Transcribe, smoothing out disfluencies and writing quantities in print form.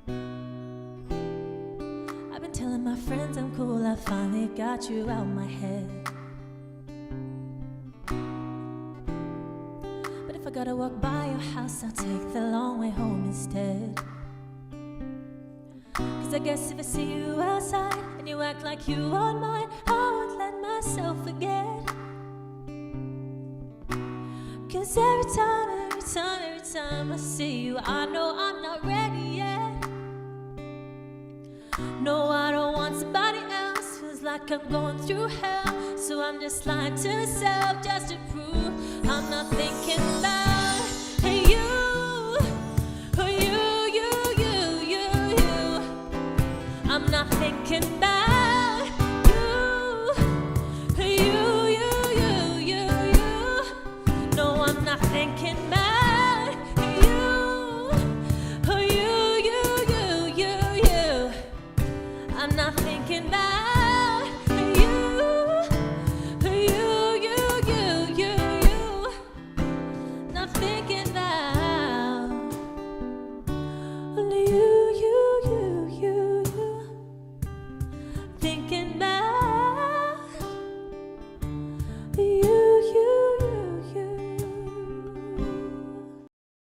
I've been telling my friends I'm cool, I finally got you out my head. But if I gotta walk by your house, I'll take the long way home instead. Cause I guess if I see you outside and you act like you aren't mine, I won't let myself forget. Cause every time I see you, I know I'm not ready yet. No, I don't want somebody else. Feels like I'm going through hell. So I'm just lying to myself just to prove I'm not thinking about you. I'm not thinking about you. No, I'm not thinking about